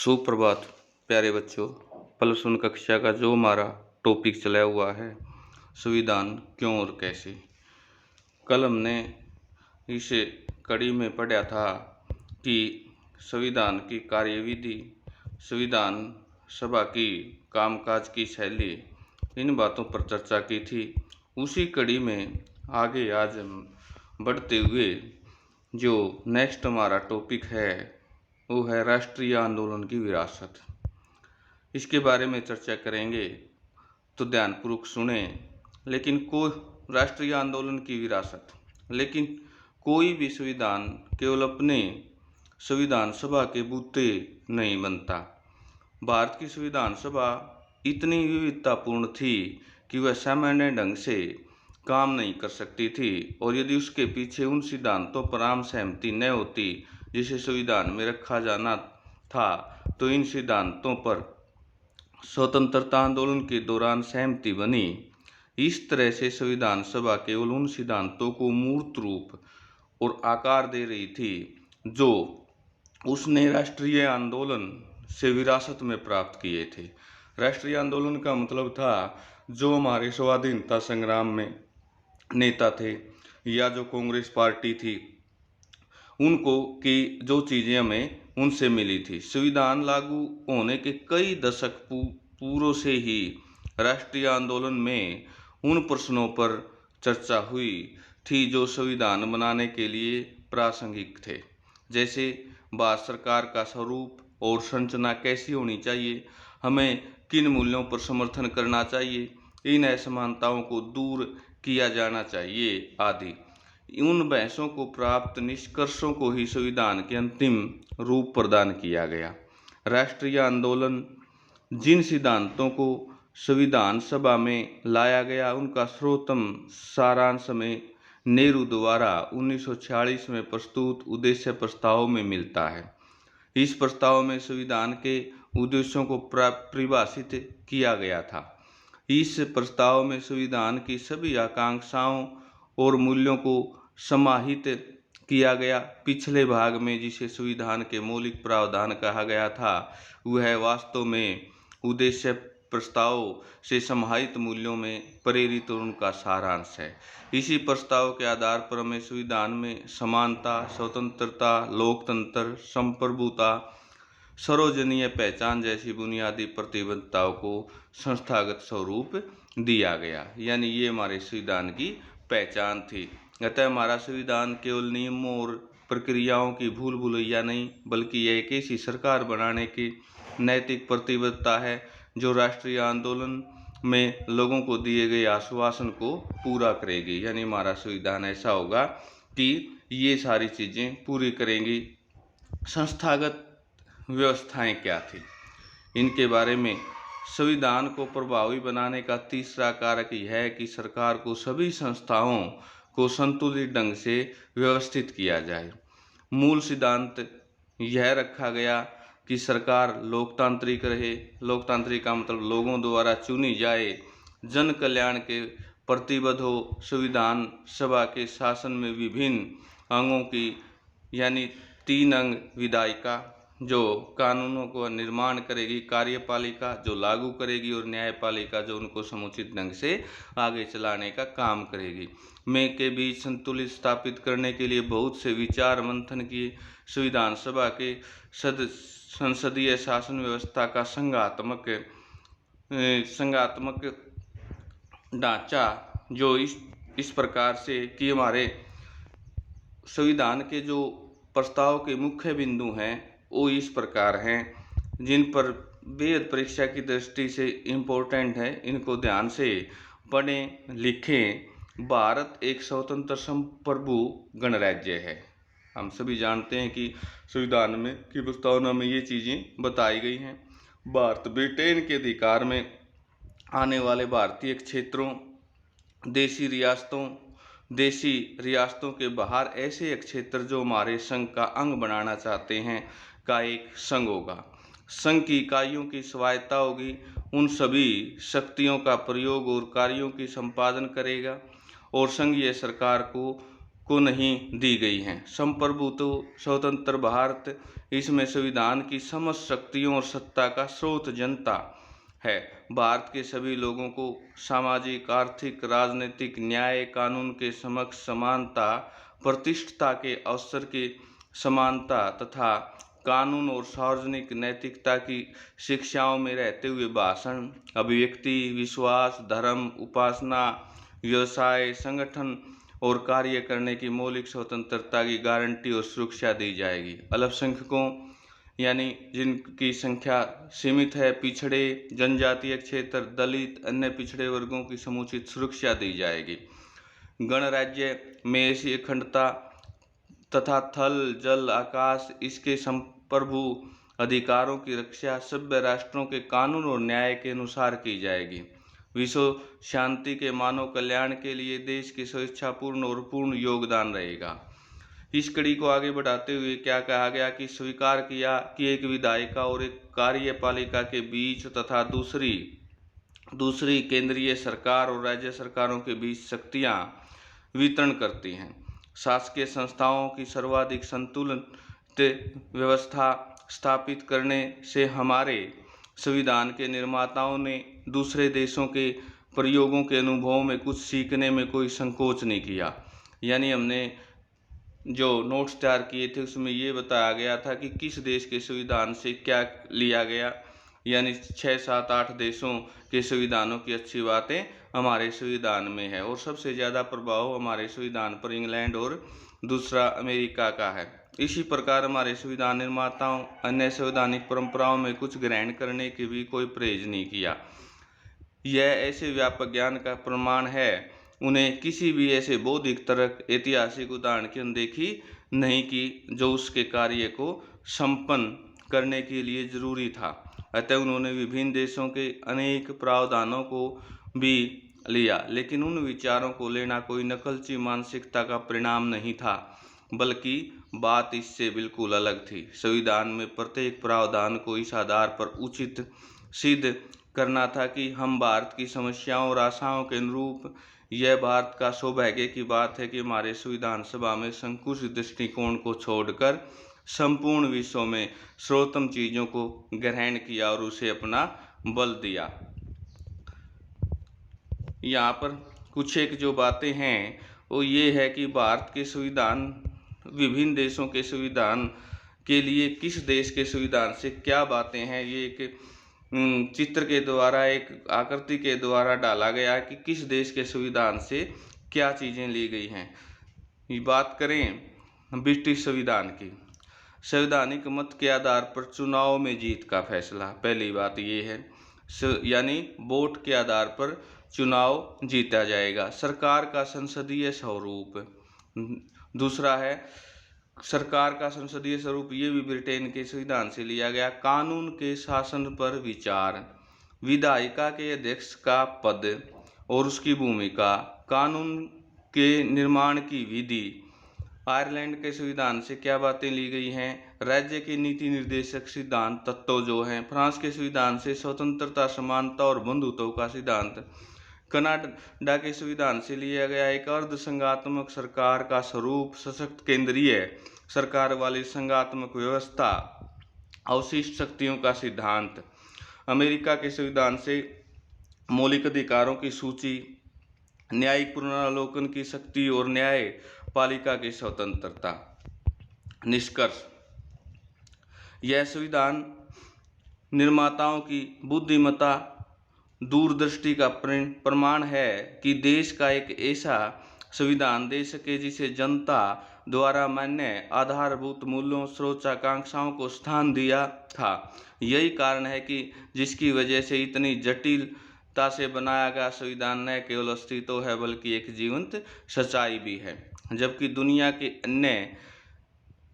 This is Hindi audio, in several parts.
सुप्रभात प्यारे बच्चों। प्लस वन कक्षा का जो हमारा टॉपिक चला हुआ है संविधान क्यों और कैसे। कल हमने इस कड़ी में पढ़ा था कि संविधान की कार्यविधि, संविधान सभा की कामकाज की शैली, इन बातों पर चर्चा की थी। उसी कड़ी में आगे आज हम बढ़ते हुए जो नेक्स्ट हमारा टॉपिक है वो है राष्ट्रीय आंदोलन की विरासत। इसके बारे में चर्चा करेंगे, तो ध्यानपूर्वक सुने। लेकिन राष्ट्रीय आंदोलन की विरासत, लेकिन कोई भी संविधान केवल अपने संविधान सभा के बूते नहीं बनता। भारत की संविधान सभा इतनी विविधतापूर्ण थी कि वह सामान्य ढंग से काम नहीं कर सकती थी, और यदि उसके पीछे उन सिद्धांतों पर आम सहमति न होती जिसे संविधान में रखा जाना था, तो इन सिद्धांतों पर स्वतंत्रता आंदोलन के दौरान सहमति बनी। इस तरह से संविधान सभा केवल उन सिद्धांतों को मूर्त रूप और आकार दे रही थी जो उसने राष्ट्रीय आंदोलन से विरासत में प्राप्त किए थे। राष्ट्रीय आंदोलन का मतलब था जो हमारे स्वाधीनता संग्राम में नेता थे या जो कांग्रेस पार्टी थी, उनको की जो चीज़ें हमें उनसे मिली थी। संविधान लागू होने के कई दशक पूर्व से ही राष्ट्रीय आंदोलन में उन प्रश्नों पर चर्चा हुई थी जो संविधान बनाने के लिए प्रासंगिक थे, जैसे भारत सरकार का स्वरूप और संरचना कैसी होनी चाहिए, हमें किन मूल्यों पर समर्थन करना चाहिए, इन असमानताओं को दूर किया जाना चाहिए आदि। उन बहसों को प्राप्त निष्कर्षों को ही संविधान के अंतिम रूप प्रदान किया गया। राष्ट्रीय आंदोलन जिन सिद्धांतों को संविधान सभा में लाया गया, उनका सर्वोत्तम सारांश हमें नेहरू द्वारा 1946 में प्रस्तुत उद्देश्य प्रस्ताव में मिलता है। इस प्रस्ताव में संविधान के उद्देश्यों को परिभाषित किया गया था। इस प्रस्ताव में संविधान की सभी आकांक्षाओं और मूल्यों को समाहित किया गया। पिछले भाग में जिसे संविधान के मौलिक प्रावधान कहा गया था, वह वास्तव में उद्देश्य प्रस्ताव से समाहित मूल्यों में प्रेरित और उनका सारांश है। इसी प्रस्ताव के आधार पर हमें संविधान में समानता, स्वतंत्रता, लोकतंत्र, संप्रभुता, सार्वजनीय पहचान जैसी बुनियादी प्रतिबद्धताओं को संस्थागत स्वरूप दिया गया। यानी ये हमारे संविधान की पहचान थी। अतः हमारा संविधान केवल नियमों और प्रक्रियाओं की भूल भुलैया नहीं, बल्कि यह एक ऐसी सरकार बनाने की नैतिक प्रतिबद्धता है जो राष्ट्रीय आंदोलन में लोगों को दिए गए आश्वासन को पूरा करेगी। यानी हमारा संविधान ऐसा होगा कि ये सारी चीज़ें पूरी करेंगी। संस्थागत व्यवस्थाएं क्या थी, इनके बारे में संविधान को प्रभावी बनाने का तीसरा कारक यह है कि सरकार को सभी संस्थाओं को संतुलित ढंग से व्यवस्थित किया जाए। मूल सिद्धांत यह रखा गया कि सरकार लोकतांत्रिक रहे। लोकतांत्रिक का मतलब लोगों द्वारा चुनी जाए, जन कल्याण के प्रतिबद्ध हो। संविधान सभा के शासन में विभिन्न अंगों की यानी 3 अंग, विधायिका जो कानूनों को निर्माण करेगी, कार्यपालिका जो लागू करेगी, और न्यायपालिका जो उनको समुचित ढंग से आगे चलाने का काम करेगी, में के बीच संतुलित स्थापित करने के लिए बहुत से विचार मंथन किए। संविधान सभा के संसदीय शासन व्यवस्था का संघात्मक ढांचा जो इस प्रकार से कि हमारे संविधान के जो प्रस्ताव के मुख्य बिंदु हैं वो इस प्रकार हैं, जिन पर बेहद परीक्षा की दृष्टि से इम्पोर्टेंट है, इनको ध्यान से पढ़ें लिखें। भारत एक स्वतंत्र संप्रभु गणराज्य है। हम सभी जानते हैं कि संविधान में की प्रस्तावना में ये चीज़ें बताई गई हैं। भारत ब्रिटेन के अधिकार में आने वाले भारतीय क्षेत्रों, देशी रियासतों के बाहर ऐसे क्षेत्र जो हमारे संघ का अंग बनाना चाहते हैं का एक संघ होगा। संघ की इकाइयों की स्वायत्ता होगी, उन सभी शक्तियों का प्रयोग और कार्यों की संपादन करेगा, और संघीय सरकार को को नहीं दी गई हैं। संप्रभु तो स्वतंत्र भारत, इसमें संविधान की समस्त शक्तियों और सत्ता का स्रोत जनता है। भारत के सभी लोगों को सामाजिक, आर्थिक, राजनीतिक, न्याय, कानून के समक्ष समानता, प्रतिष्ठा के अवसर की समानता तथा कानून और सार्वजनिक नैतिकता की शिक्षाओं में रहते हुए भाषण, अभिव्यक्ति, विश्वास, धर्म, उपासना, व्यवसाय, संगठन और कार्य करने की मौलिक स्वतंत्रता की गारंटी और सुरक्षा दी जाएगी। अल्पसंख्यकों यानी जिनकी संख्या सीमित है, पिछड़े, जनजातीय क्षेत्र, दलित, अन्य पिछड़े वर्गों की समुचित सुरक्षा दी जाएगी। गणराज्य में ऐसी अखंडता तथा थल, जल, आकाश, इसके संप्रभु अधिकारों की रक्षा सभ्य राष्ट्रों के कानून और न्याय के अनुसार की जाएगी। विश्व शांति के मानव कल्याण के लिए देश की स्वेच्छापूर्ण और पूर्ण योगदान रहेगा। इस कड़ी को आगे बढ़ाते हुए क्या कहा गया कि स्वीकार किया कि एक विधायिका और एक कार्यपालिका के बीच तथा दूसरी केंद्रीय सरकार और राज्य सरकारों के बीच शक्तियां वितरण करती हैं। शासकीय संस्थाओं की सर्वाधिक संतुलित व्यवस्था स्थापित करने से हमारे संविधान के निर्माताओं ने दूसरे देशों के प्रयोगों के अनुभवों में कुछ सीखने में कोई संकोच नहीं किया। यानी हमने जो नोट्स तैयार किए थे उसमें ये बताया गया था कि किस देश के संविधान से क्या लिया गया, यानी 6, 7, 8 देशों के संविधानों की अच्छी बातें हमारे संविधान में है और सबसे ज़्यादा प्रभाव हमारे संविधान पर इंग्लैंड और दूसरा अमेरिका का है। इसी प्रकार हमारे संविधान निर्माताओं अन्य संवैधानिक परंपराओं में कुछ ग्रहण करने की भी कोई परहेज नहीं किया। यह ऐसे व्यापक ज्ञान का प्रमाण है, उन्हें किसी भी ऐसे बौद्धिक तर्क, ऐतिहासिक उदाहरण की अनदेखी नहीं की जो उसके कार्य को संपन्न करने के लिए जरूरी था। अतः उन्होंने विभिन्न देशों के अनेक प्रावधानों को भी लिया, लेकिन उन विचारों को लेना कोई नकलची मानसिकता का परिणाम नहीं था, बल्कि बात इससे बिल्कुल अलग थी। संविधान में प्रत्येक प्रावधान को इस आधार पर उचित सिद्ध करना था कि हम भारत की समस्याओं और आशाओं के अनुरूप। यह भारत का सौभाग्य की बात है कि हमारे संविधान सभा में संकुचित दृष्टिकोण को छोड़कर संपूर्ण विश्व में सर्वोत्तम चीजों को ग्रहण किया और उसे अपना बल दिया। यहाँ पर कुछ एक जो बातें हैं वो ये है कि भारत के संविधान विभिन्न देशों के संविधान के लिए किस देश के संविधान से क्या बातें हैं, ये एक चित्र के द्वारा, एक आकृति के द्वारा डाला गया कि किस देश के संविधान से क्या चीज़ें ली गई हैं। बात करें ब्रिटिश संविधान की, संवैधानिक मत के आधार पर चुनाव में जीत का फैसला, पहली बात ये है, यानी वोट के आधार पर चुनाव जीता जाएगा। सरकार का संसदीय स्वरूप, दूसरा है सरकार का संसदीय स्वरूप, ये भी ब्रिटेन के संविधान से लिया गया। कानून के शासन पर विचार, विधायिका के अध्यक्ष का पद और उसकी भूमिका, कानून के निर्माण की विधि। आयरलैंड के संविधान से क्या बातें ली गई हैं, राज्य के नीति निर्देशक सिद्धांत तत्व जो हैं। फ्रांस के संविधान से स्वतंत्रता, समानता और बंधुत्व का सिद्धांत। कनाडा के संविधान से लिया गया एक अर्ध संघात्मक सरकार का स्वरूप, सशक्त केंद्रीय सरकार वाली संघात्मक व्यवस्था, अवशिष्ट शक्तियों का सिद्धांत। अमेरिका के संविधान से मौलिक अधिकारों की सूची, न्यायिक पुनरावलोकन की शक्ति और न्यायपालिका की स्वतंत्रता। निष्कर्ष, यह संविधान निर्माताओं की बुद्धिमत्ता, दूरदृष्टि का प्रमाण है कि देश का एक ऐसा संविधान दे सके जिसे जनता द्वारा मान्य आधारभूत मूल्यों, सर्वोच्चाकांक्षाओं को स्थान दिया था। यही कारण है कि जिसकी वजह से इतनी जटिलता से बनाया गया संविधान न केवल अस्तित्व है बल्कि एक जीवंत सच्चाई भी है। जबकि दुनिया के अन्य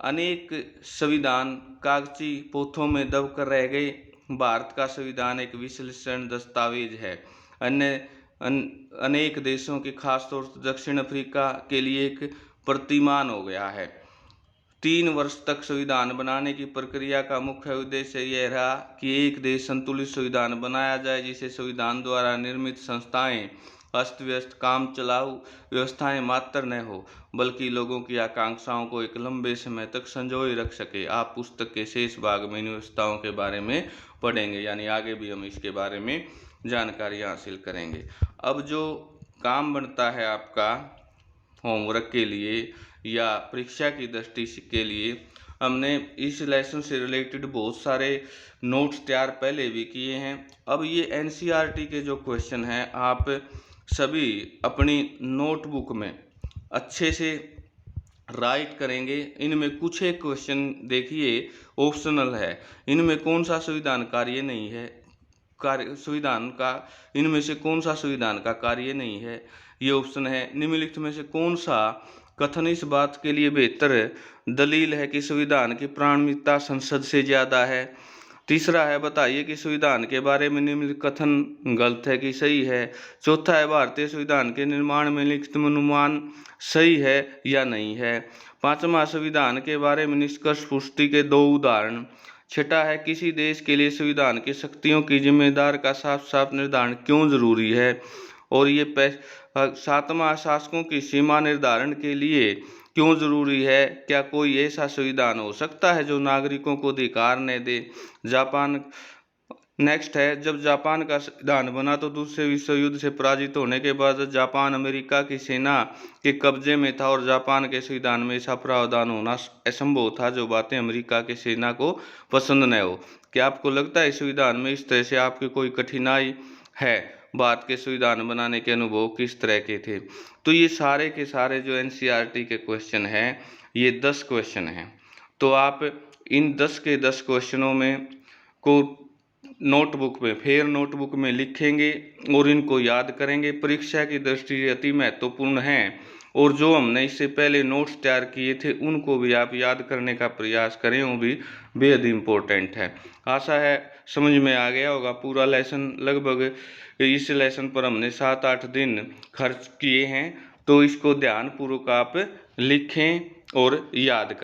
अनेक संविधान कागजी पोथों में दबकर रह गए, भारत का संविधान एक विश्लेषण दस्तावेज है। अनेक देशों के, खासतौर से दक्षिण अफ्रीका के लिए एक प्रतिमान हो गया है। 3 वर्ष तक संविधान बनाने की प्रक्रिया का मुख्य उद्देश्य यह रहा कि एक देश संतुलित संविधान बनाया जाए जिसे संविधान द्वारा निर्मित संस्थाएं अस्त व्यस्त काम चलाऊ व्यवस्थाएं मात्र न हो, बल्कि लोगों की आकांक्षाओं को एक लंबे समय तक संजोए रख सके। आप पुस्तक के शेष भाग में इन व्यवस्थाओं के बारे में पढ़ेंगे, यानी आगे भी हम इसके बारे में जानकारी हासिल करेंगे। अब जो काम बनता है आपका होमवर्क के लिए या परीक्षा की दृष्टि के लिए, हमने इस लेसन से रिलेटेड बहुत सारे नोट्स तैयार पहले भी किए हैं। अब ये एनसीईआरटी के जो क्वेश्चन हैं, आप सभी अपनी नोटबुक में अच्छे से राइट करेंगे। इनमें कुछ एक क्वेश्चन देखिए ऑप्शनल है, इनमें कौन सा संविधान कार्य नहीं है, इनमें से कौन सा संविधान का कार्य नहीं है। ये ऑप्शन है, निम्नलिखित में से कौन सा कथन इस बात के लिए बेहतर दलील है कि संविधान की प्राथमिकता संसद से ज्यादा है। तीसरा है, बताइए कि संविधान के बारे में निम्नलिखित कथन गलत है कि सही है। चौथा है, भारतीय संविधान के निर्माण में लिखित अनुमान सही है या नहीं है। पांचवा, संविधान के बारे में निष्कर्ष पुष्टि के 2 उदाहरण। छठा है, किसी देश के लिए संविधान की शक्तियों की जिम्मेदार का साफ साफ निर्धारण क्यों जरूरी है। और ये सातवां, शासकों की सीमा निर्धारण के लिए क्यों जरूरी है। क्या कोई ऐसा संविधान हो सकता है जो नागरिकों को अधिकार न दे। जापान नेक्स्ट है, जब जापान का संविधान बना तो दूसरे विश्व युद्ध से पराजित होने के बाद जापान अमेरिका की सेना के कब्जे में था और जापान के संविधान में ऐसा प्रावधान होना असंभव था जो बातें अमेरिका की सेना को पसंद न हो। क्या आपको लगता है संविधान में इस तरह से आपकी कोई कठिनाई है। भारत के संविधान बनाने के अनुभव किस तरह के थे। तो ये सारे के सारे जो एनसीईआरटी के क्वेश्चन हैं, ये 10 क्वेश्चन हैं। तो आप इन 10 के 10 क्वेश्चनों में को नोटबुक में लिखेंगे और इनको याद करेंगे। परीक्षा की दृष्टि से अति महत्वपूर्ण हैं और जो हमने इससे पहले नोट्स तैयार किए थे उनको भी आप याद करने का प्रयास करें, वो भी बेहद इम्पोर्टेंट है। आशा है समझ में आ गया होगा पूरा लेसन। लगभग इस लेसन पर हमने 7-8 दिन खर्च किए हैं, तो इसको ध्यानपूर्वक आप लिखें और याद करें।